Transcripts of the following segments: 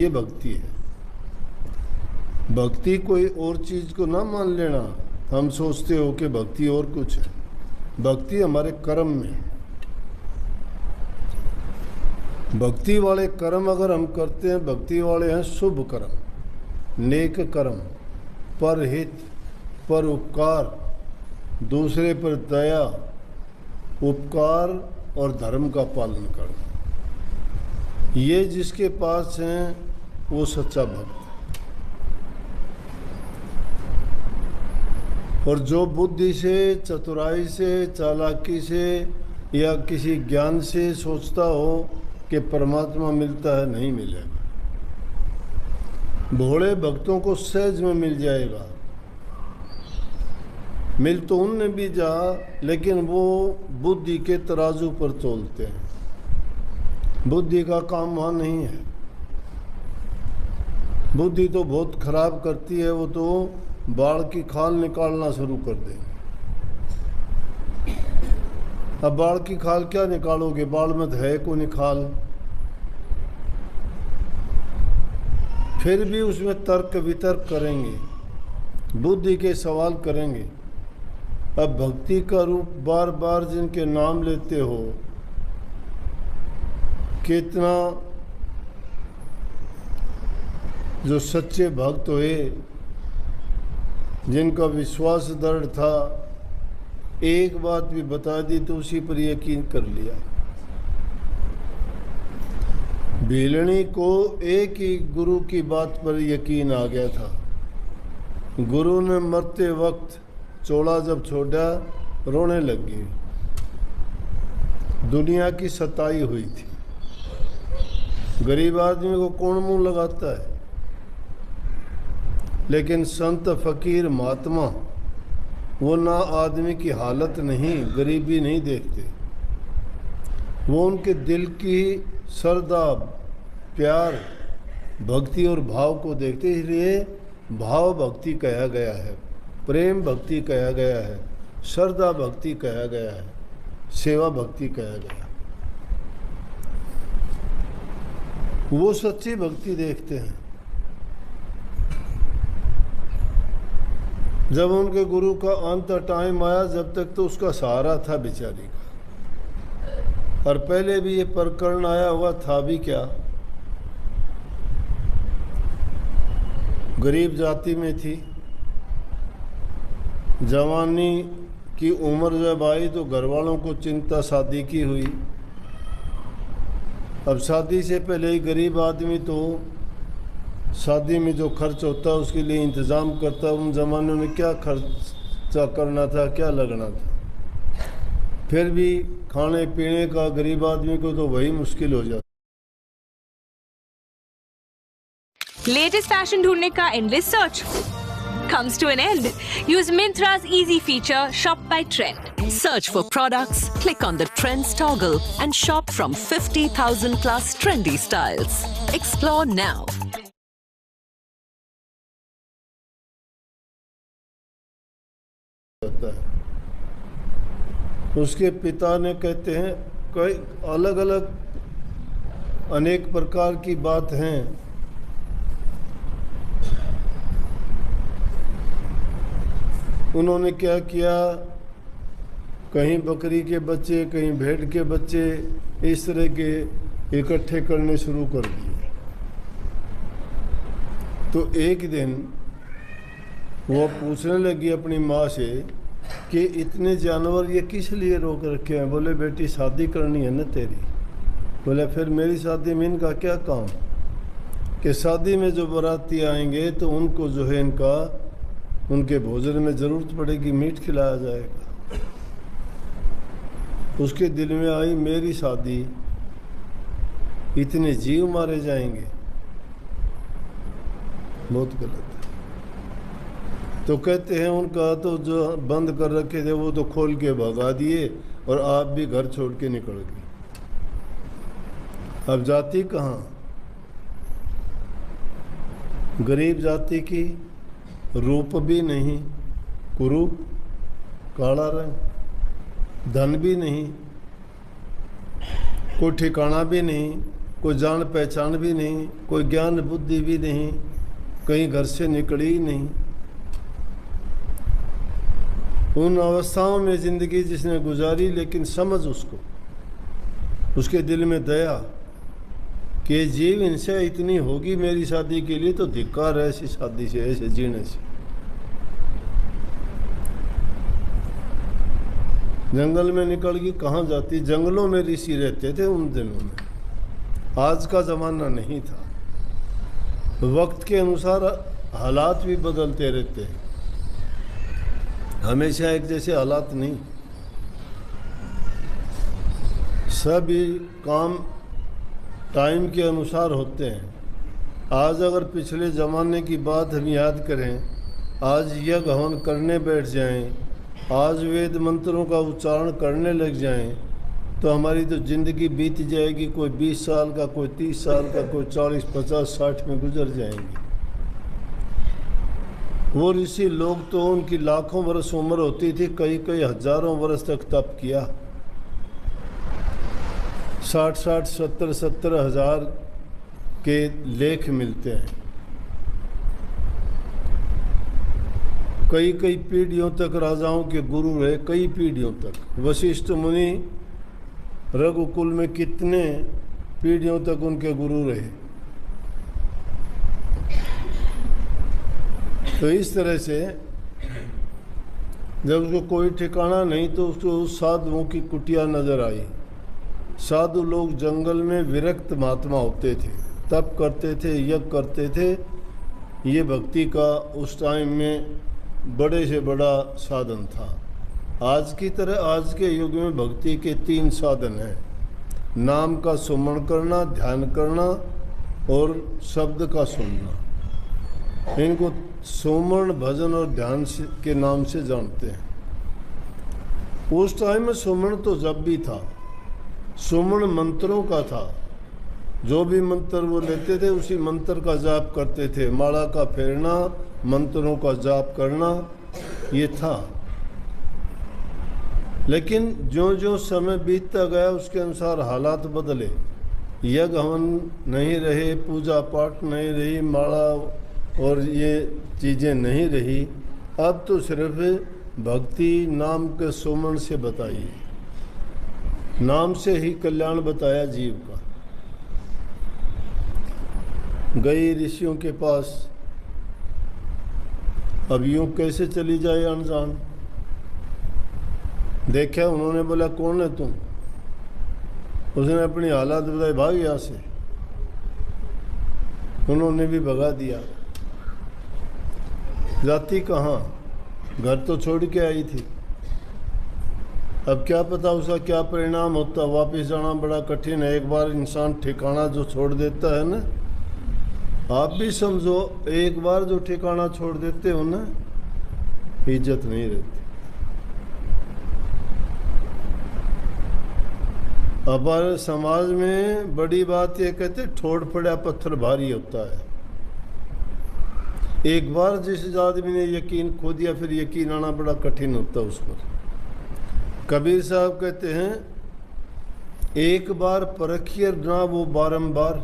ये भक्ति है। भक्ति कोई और चीज को ना मान लेना। हम सोचते हो कि भक्ति और कुछ है। भक्ति हमारे कर्म में है। भक्ति वाले कर्म अगर हम करते हैं, भक्ति वाले हैं शुभ कर्म, नेक कर्म, परहित, पर उपकार, दूसरे पर दया, उपकार और धर्म का पालन करना, ये जिसके पास हैं वो सच्चा भक्त है। और जो बुद्धि से, चतुराई से, चालाकी से या किसी ज्ञान से सोचता हो कि परमात्मा मिलता है, नहीं मिलेगा। भोले भक्तों को सहज में मिल जाएगा। मिल तो उनमें भी जा, लेकिन वो बुद्धि के तराजू पर तोलते हैं। बुद्धि का काम वहाँ नहीं है। बुद्धि तो बहुत खराब करती है। वो तो बाल की खाल निकालना शुरू कर देंगे। अब बाल की खाल क्या निकालोगे? बाल में है को निकाल। फिर भी उसमें तर्क वितर्क करेंगे, बुद्धि के सवाल करेंगे। अब भक्ति का रूप बार बार जिनके नाम लेते हो, कितना जो सच्चे भक्त हुए, जिनका विश्वास दृढ़ था, एक बात भी बता दी तो उसी पर यकीन कर लिया। भीलनी को एक ही गुरु की बात पर यकीन आ गया था। गुरु ने मरते वक्त चोला जब छोड़ा, रोने लगी। दुनिया की सताई हुई थी। गरीब आदमी को कौन मुंह लगाता है? लेकिन संत, फकीर, महात्मा वो ना आदमी की हालत नहीं, गरीबी नहीं देखते। वो उनके दिल की श्रद्धा, प्यार, भक्ति और भाव को देखते। इसलिए भाव भक्ति कहा गया है, प्रेम भक्ति कहा गया है, श्रद्धा भक्ति कहा गया है, सेवा भक्ति कहा गया। वो सच्ची भक्ति देखते हैं। जब उनके गुरु का अंत टाइम आया, जब तक तो उसका सहारा था बेचारी का। और पहले भी ये प्रकरण आया हुआ था भी क्या, गरीब जाति में थी। जवानी की उम्र जब आई तो घर वालों को चिंता शादी की हुई। अब शादी से पहले ही गरीब आदमी तो शादी में जो खर्च होता है उसके लिए इंतज़ाम करता। उन ज़मानों में क्या खर्चा करना था, क्या लगना था। फिर भी खाने पीने का गरीब आदमी को तो वही मुश्किल हो जाता। लेटेस्ट फैशन ढूंढने का endless search comes to an end. Use Myntra's easy feature, Shop by Trend. Search for products, click on the Trends toggle and shop from 50,000 plus trendy styles. Explore now. उसके पिता ने, कहते हैं, कई अलग अलग अनेक प्रकार की बात हैं। उन्होंने क्या किया, कहीं बकरी के बच्चे, कहीं भेड़ के बच्चे, इस तरह के इकट्ठे करने शुरू कर दिए। तो एक दिन वो पूछने लगी अपनी माँ से कि इतने जानवर ये किस लिए रोक रखे हैं? बोले बेटी शादी करनी है ना तेरी। बोले फिर मेरी शादी में इनका क्या काम? कि शादी में जो बाराती आएंगे तो उनको जो है इनका, उनके भोजन में ज़रूरत पड़ेगी, मीट खिलाया जाएगा। उसके दिल में आई मेरी शादी, इतने जीव मारे जाएंगे, बहुत गलत है। तो कहते हैं उनका तो जो बंद कर रखे थे वो तो खोल के भगा दिए और आप भी घर छोड़ के निकल गए। अब जाति कहाँ? गरीब जाति की, रूप भी नहीं, कुरूप, काला रंग, धन भी नहीं, कोई ठिकाना भी नहीं, कोई जान पहचान भी नहीं, कोई ज्ञान बुद्धि भी नहीं, कहीं घर से निकली ही नहीं। उन अवस्थाओं में ज़िंदगी जिसने गुजारी, लेकिन समझ उसको, उसके दिल में दया कि जीव इनसे इतनी होगी मेरी शादी के लिए तो धिक्कार है ऐसी शादी से, ऐसे जीने से। जंगल में निकल गई, कहाँ जाती? जंगलों में ऋषि रहते थे उन दिनों में, आज का ज़माना नहीं था। वक्त के अनुसार हालात भी बदलते रहते हैं, हमेशा एक जैसे हालात नहीं। सभी काम टाइम के अनुसार होते हैं। आज अगर पिछले ज़माने की बात हम याद करें, आज यज्ञ हवन करने बैठ जाएं, आज वेद मंत्रों का उच्चारण करने लग जाएं, तो हमारी तो ज़िंदगी बीत जाएगी। कोई 20 साल का, कोई 30 साल का, कोई 40, 50, 60 में गुजर जाएंगी। वो ऋषि लोग तो उनकी लाखों वर्ष उम्र होती थी, कई कई हजारों वर्ष तक तप किया। 60-60, 70-70 हजार के लेख मिलते हैं। कई कई पीढ़ियों तक राजाओं के गुरु रहे, कई पीढ़ियों तक। वशिष्ठ मुनि रघुकुल में कितने पीढ़ियों तक उनके गुरु रहे। तो इस तरह से जब उसको कोई ठिकाना नहीं तो उसको साधुओं की कुटिया नजर आई। साधु लोग जंगल में विरक्त महात्मा होते थे, तप करते थे, यज्ञ करते थे। ये भक्ति का उस टाइम में बड़े से बड़ा साधन था। आज की तरह आज के युग में भक्ति के 3 साधन हैं: नाम का सुमरण करना, ध्यान करना और शब्द का सुनना। इनको सुमरण, भजन और ध्यान के नाम से जानते हैं। उस टाइम में सुमरण तो जब भी था, सुमरण मंत्रों का था। जो भी मंत्र वो लेते थे उसी मंत्र का जाप करते थे। माला का फेरना, मंत्रों का जाप करना, ये था। लेकिन जो जो समय बीतता गया उसके अनुसार हालात बदले। यज्ञ हवन नहीं रहे, पूजा पाठ नहीं रही, माला और ये चीज़ें नहीं रही। अब तो सिर्फ भक्ति नाम के सुमरण से बताइए, नाम से ही कल्याण बताया जीव का। गई ऋषियों के पास, अब यूं कैसे चली जाए अनजान? देखा, उन्होंने बोला कौन है तुम? उसने अपनी हालात बताई, भाग यहाँ से। उन्होंने भी भगा दिया। जाती कहाँ? घर तो छोड़ के आई थी। अब क्या पता उसका क्या परिणाम होता। वापस जाना बड़ा कठिन है। एक बार इंसान ठिकाना जो छोड़ देता है ना, आप भी समझो, एक बार जो ठिकाना छोड़ देते हो ना, इज्जत नहीं रहती। हमारे समाज में बड़ी बात ये कहते, ठोड़ पड़ा पत्थर भारी होता है। एक बार जिस आदमी ने यकीन खो दिया, फिर यकीन आना बड़ा कठिन होता है उस पर। कबीर साहब कहते हैं, एक बार परखियर ना वो बारंबार,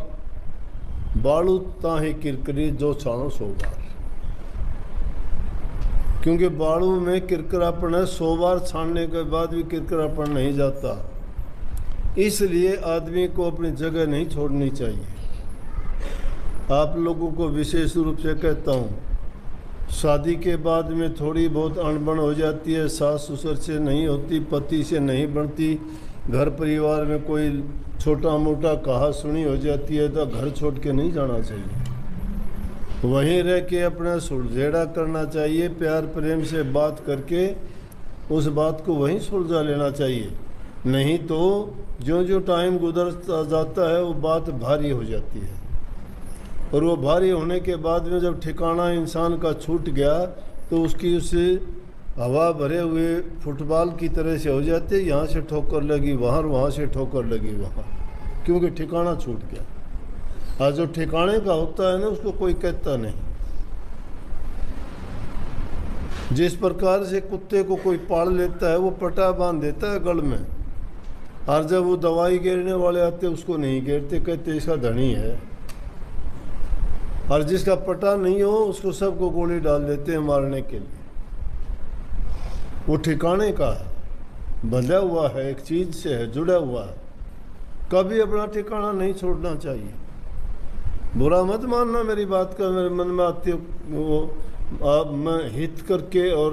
बालू ताहे किरकरी जो छानो 100 बार। क्योंकि बालू में किरकरापन है, 100 बार छानने के बाद भी किरकरापन नहीं जाता। इसलिए आदमी को अपनी जगह नहीं छोड़नी चाहिए। आप लोगों को विशेष रूप से कहता हूँ, शादी के बाद में थोड़ी बहुत अनबन हो जाती है, सास ससुर से नहीं होती, पति से नहीं बनती, घर परिवार में कोई छोटा मोटा कहा सुनी हो जाती है, तो घर छोड़ के नहीं जाना चाहिए। वहीं रह के अपना सुलझेड़ा करना चाहिए। प्यार प्रेम से बात करके उस बात को वहीं सुलझा लेना चाहिए। नहीं तो जो जो टाइम गुजरता जाता है वो बात भारी हो जाती है। और वो भारी होने के बाद में जब ठिकाना इंसान का छूट गया तो उसकी उस हवा भरे हुए फुटबॉल की तरह से हो जाती है। यहाँ से ठोकर लगी वहाँ, वहाँ से ठोकर लगी वहाँ, क्योंकि ठिकाना छूट गया। आज जो ठिकाने का होता है ना, उसको कोई कहता नहीं। जिस प्रकार से कुत्ते को कोई पाल लेता है, वो पटा बांध देता है गल में, और जब वो दवाई गिरने वाले आते उसको नहीं गिरते, कहते इसका धनी है। और जिसका पता नहीं हो उसको सबको गोली डाल देते हैं मारने के लिए। वो ठिकाने का है, बंधा हुआ है, एक चीज से है, जुड़ा हुआ है। कभी अपना ठिकाना नहीं छोड़ना चाहिए। बुरा मत मानना मेरी बात का, मेरे मन में आती हो वो मैं हित करके और